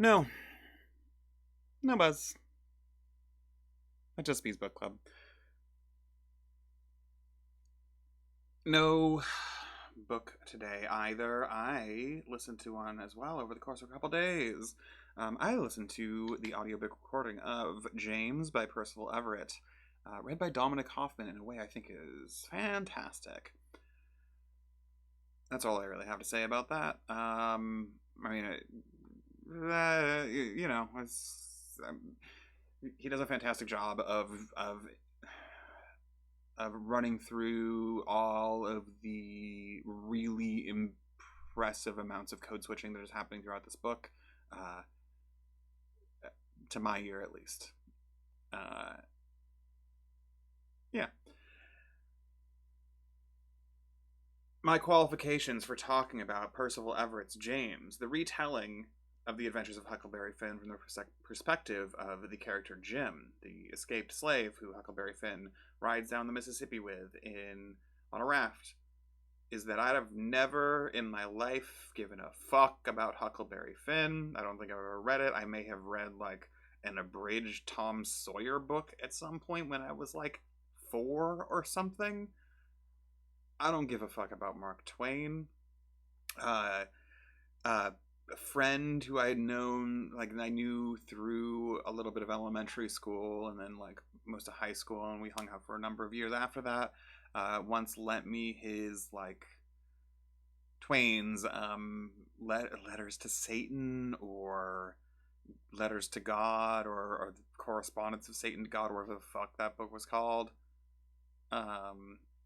No, no buzz. At Just Bees Book Club. No book today either. I listened to one as well over the course of a couple days. I listened to the audiobook recording of James by Percival Everett, read by Dominic Hoffman in a way I think is fantastic. That's all I really have to say about that. I mean, you know, he does a fantastic job of running through all of the really impressive amounts of code switching that is happening throughout this book, uh, to my ear at least. Uh, yeah. My qualifications for talking about Percival Everett's James, the retelling of the adventures of Huckleberry Finn from the perspective of the character Jim, the escaped slave who Huckleberry Finn rides down the Mississippi with on a raft, is that I'd have never in my life given a fuck about Huckleberry Finn. I don't think I've ever read it. I may have read like an abridged Tom Sawyer book at some point when I was like 4 or something. I don't give a fuck about Mark Twain. Uh, a friend who I had known, like I knew through a little bit of elementary school and then like most of high school, and we hung out for a number of years after that. Once lent me his like Twain's letters to Satan or letters to God or the correspondence of Satan to God, or whatever the fuck that book was called.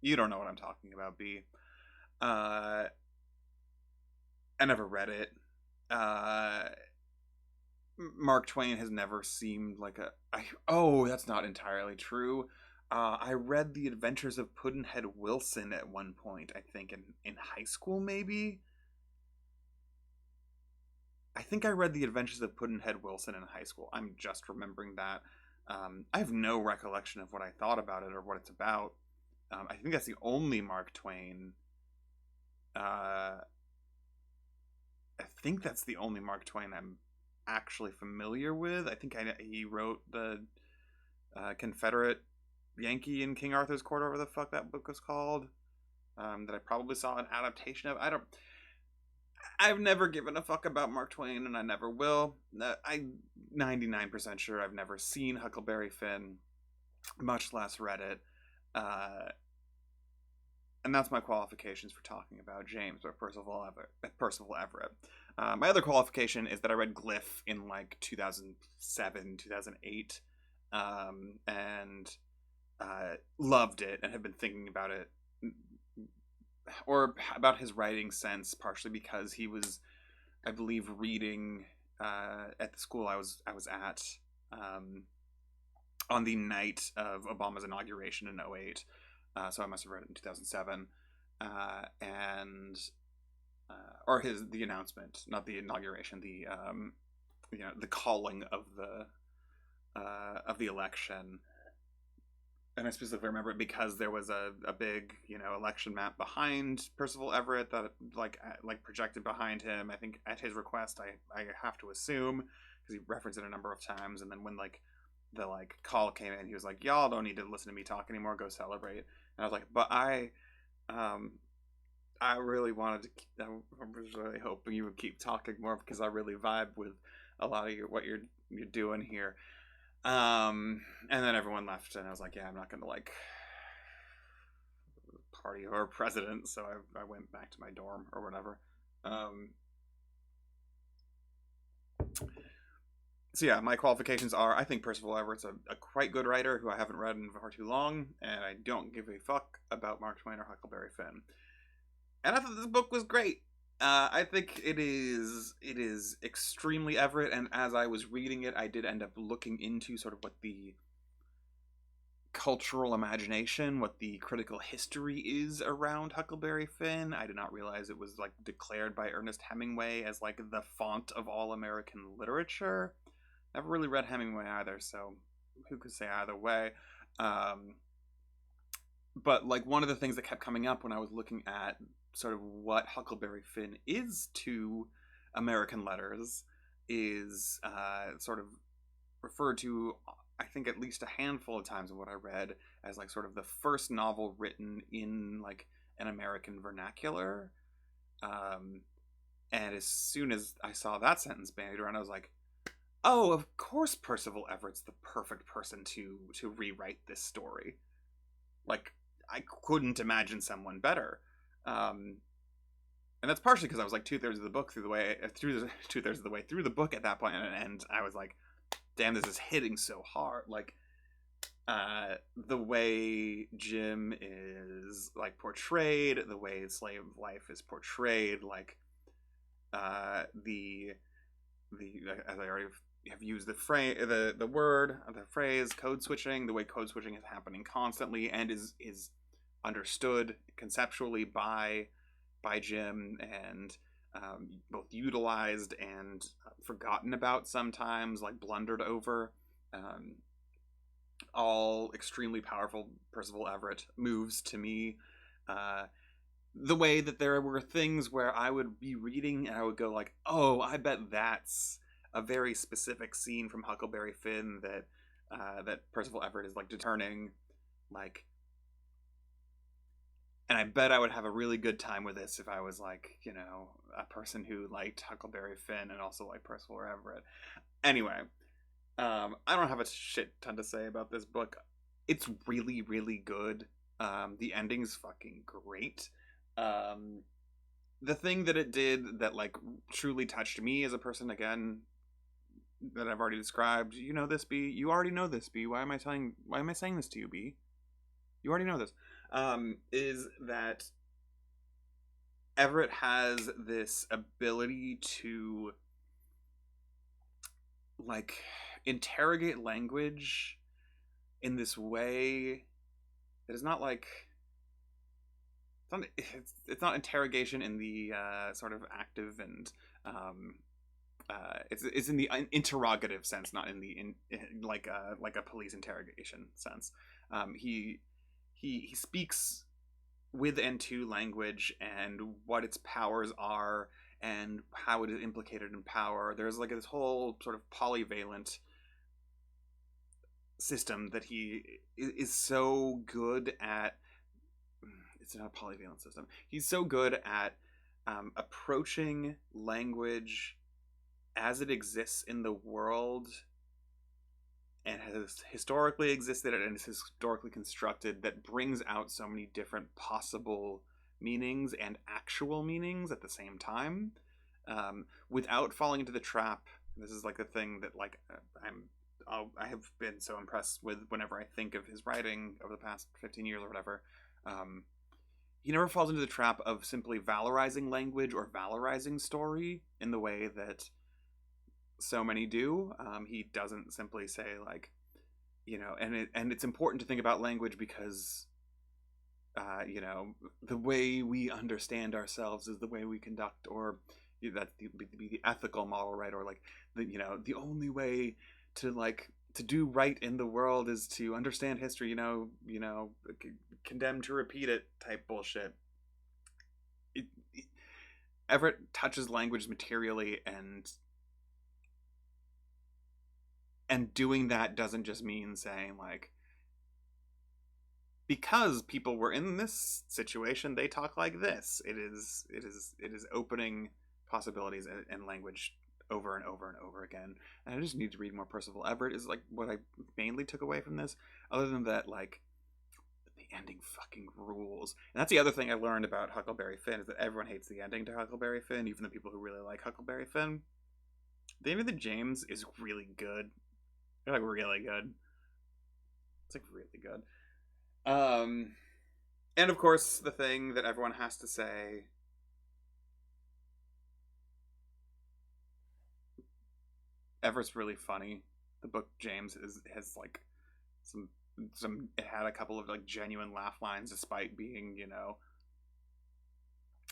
You don't know what I'm talking about, B. I never read it. Mark Twain has never seemed like oh, that's not entirely true. I read The Adventures of Pudd'nhead Wilson at one point, I think, in high school, maybe? I think I read The Adventures of Pudd'nhead Wilson in high school. I'm just remembering that. I have no recollection of what I thought about it or what it's about. I think that's the only Mark Twain. I think that's the only Mark Twain I'm actually familiar with. I think he wrote the Confederate Yankee in King Arthur's Court, whatever the fuck that book was called. That I probably saw an adaptation of. I've never given a fuck about Mark Twain, and I never will. I'm 99% sure I've never seen Huckleberry Finn, much less read it. And that's my qualifications for talking about James by Percival Everett. My other qualification is that I read Glyph in like 2007, 2008, and loved it and have been thinking about it, or about his writing sense, partially because he was, I believe, reading at the school I was at on the night of Obama's inauguration in 2008. So I must have read it in 2007, and or the announcement, not the inauguration, the calling of the election. And I specifically remember it because there was a big election map behind Percival Everett that like projected behind him. I think at his request, I have to assume, because he referenced it a number of times. And then when the call came in, he was like, "Y'all don't need to listen to me talk anymore. Go celebrate." And I was like, "But I really wanted to. I was really hoping you would keep talking more, because I really vibe with a lot of what you're doing here." And then everyone left, and I was like, "Yeah, I'm not gonna party or president." So I went back to my dorm or whatever. So yeah, my qualifications are: I think Percival Everett's a quite good writer who I haven't read in far too long, and I don't give a fuck about Mark Twain or Huckleberry Finn. And I thought this book was great. I think it is extremely Everett, and as I was reading it, I did end up looking into sort of what the cultural imagination, what the critical history is around Huckleberry Finn. I did not realize it was like declared by Ernest Hemingway as like the font of all American literature. Never really read Hemingway either, so who could say either way. But like one of the things that kept coming up when I was looking at sort of what Huckleberry Finn is to American letters, is sort of referred to, I think, at least a handful of times in what I read as like sort of the first novel written in like an American vernacular. Um, and as soon as I saw that sentence bandied around, I was like, "Oh, of course, Percival Everett's the perfect person to rewrite this story. Like, I couldn't imagine someone better." Um, and that's partially because I was like 2/3 of the book through the way through the 2/3 of the way through the book at that point, and I was like, "Damn, this is hitting so hard!" Like, the way Jim is like portrayed, the way slave life is portrayed, like the as I already have used the phrase, the phrase code switching, the way code switching is happening constantly and is understood conceptually by Jim, and both utilized and forgotten about sometimes, like blundered over. Um, all extremely powerful Percival Everett moves to me. Uh, the way that there were things where I would be reading and I would go like, "Oh, I bet that's a very specific scene from Huckleberry Finn that Percival Everett is like determining, like." And I bet I would have a really good time with this if I was like, a person who liked Huckleberry Finn and also liked Percival Everett. Anyway, I don't have a shit ton to say about this book. It's really, really good. The ending's fucking great. The thing that it did that like truly touched me as a person, again, that I've already described. You know this, B. You already know this, B. Why am I saying this to you, B? You already know this. Is that Everett has this ability to like interrogate language in this way that is not like it's not interrogation in the sort of active and it's in the interrogative sense, not in the like a police interrogation sense. He speaks with and to language and what its powers are and how it is implicated in power. There's like this whole sort of polyvalent system that he is so good at. It's not a polyvalent system. He's so good at approaching language as it exists in the world and has historically existed and is historically constructed, that brings out so many different possible meanings and actual meanings at the same time, without falling into the trap. This is like the thing that like I have been so impressed with whenever I think of his writing over the past 15 years or whatever. He never falls into the trap of simply valorizing language or valorizing story in the way that so many do. He doesn't simply say like, and it's important to think about language because, the way we understand ourselves is the way we conduct, or that be the ethical model, right? Or like the only way to like to do right in the world is to understand history. Condemned to repeat it type bullshit. Everett touches language materially, and doing that doesn't just mean saying like, because people were in this situation, they talk like this. It is opening possibilities and language over and over and over again. And I just need to read more Percival Everett is like what I mainly took away from this. Other than that, like, the ending fucking rules. And that's the other thing I learned about Huckleberry Finn, is that everyone hates the ending to Huckleberry Finn, even the people who really like Huckleberry Finn. The ending of James is really good. They're like really good. It's like really good. And of course, the thing that everyone has to say, Everett's really funny. The book James has like some. It had a couple of like genuine laugh lines, despite being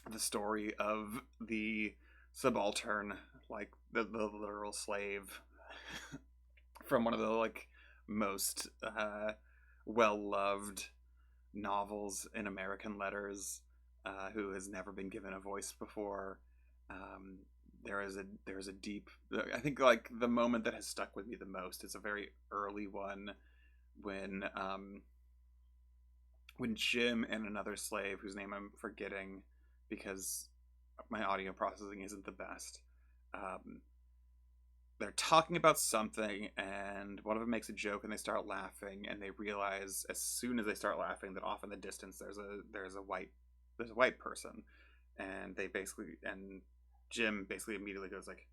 the story of the subaltern, like the literal slave from one of the like most well loved novels in American letters, who has never been given a voice before. there is a deep, I think like the moment that has stuck with me the most is a very early one when when Jim and another slave whose name I'm forgetting because my audio processing isn't the best. Um, they're talking about something, and one of them makes a joke, and they start laughing, and they realize as soon as they start laughing that off in the distance there's a white person, and Jim basically immediately goes like,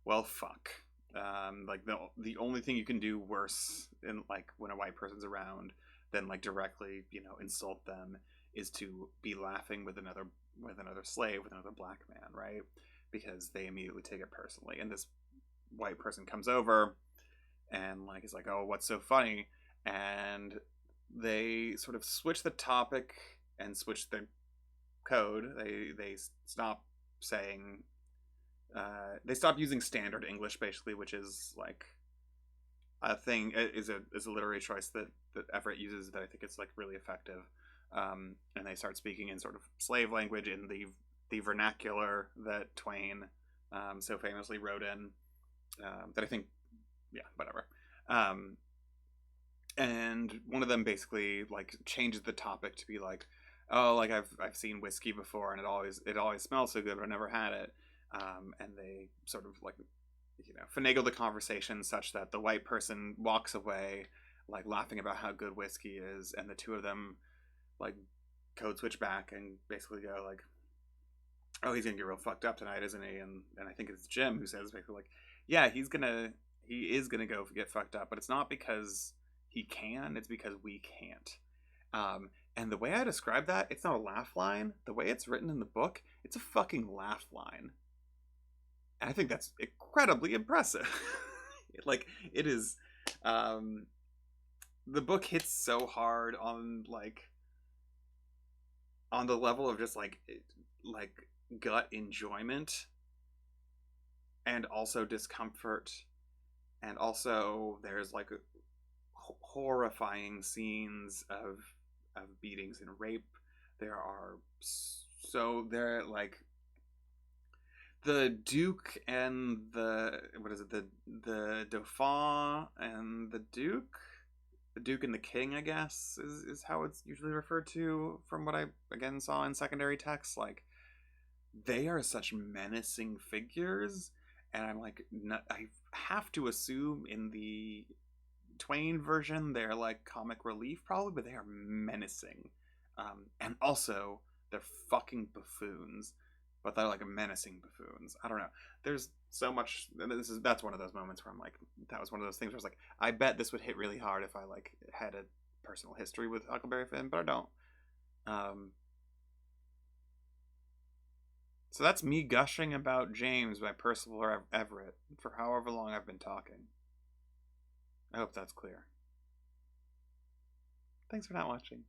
"Well, fuck." Like the only thing you can do worse in like when a white person's around than like directly insult them is to be laughing with another slave, with another black man, right? Because they immediately take it personally, and this white person comes over and like is like, "Oh, what's so funny?" And they sort of switch the topic and switch the code. They stop saying they stop using standard English basically, which is like a thing is a literary choice that Everett uses that I think is like really effective. And they start speaking in sort of slave language in the vernacular that Twain so famously wrote in. That I think, yeah, whatever. Um, and one of them basically like changes the topic to be like, "Oh, like I've seen whiskey before, and it always smells so good, but I never had it." And they sort of like finagle the conversation such that the white person walks away like laughing about how good whiskey is, and the two of them like code switch back and basically go like, "Oh, he's gonna get real fucked up tonight, isn't he?" And I think it's Jim who says basically like, "Yeah, he is gonna go get fucked up, but it's not because he can, it's because we can't." And the way I describe that, it's not a laugh line. The way it's written in the book, it's a fucking laugh line. And I think that's incredibly impressive. Like it is, um, the book hits so hard on the level of just like gut enjoyment and also discomfort, and also there's like horrifying scenes of beatings and rape. There are so there like the Duke and the what is it the Dauphin and the Duke and the King, I guess, is how it's usually referred to from what I again saw in secondary texts. Like they are such menacing figures, and I'm like, I have to assume in the Twain version they're like comic relief probably, but they are menacing, and also they're fucking buffoons, but they're like menacing buffoons. I don't know. There's so much. That's one of those moments where I'm like, that was one of those things where I was like, I bet this would hit really hard if I like had a personal history with Huckleberry Finn, but I don't. Um, so that's me gushing about James by Percival Everett for however long I've been talking. I hope that's clear. Thanks for not watching.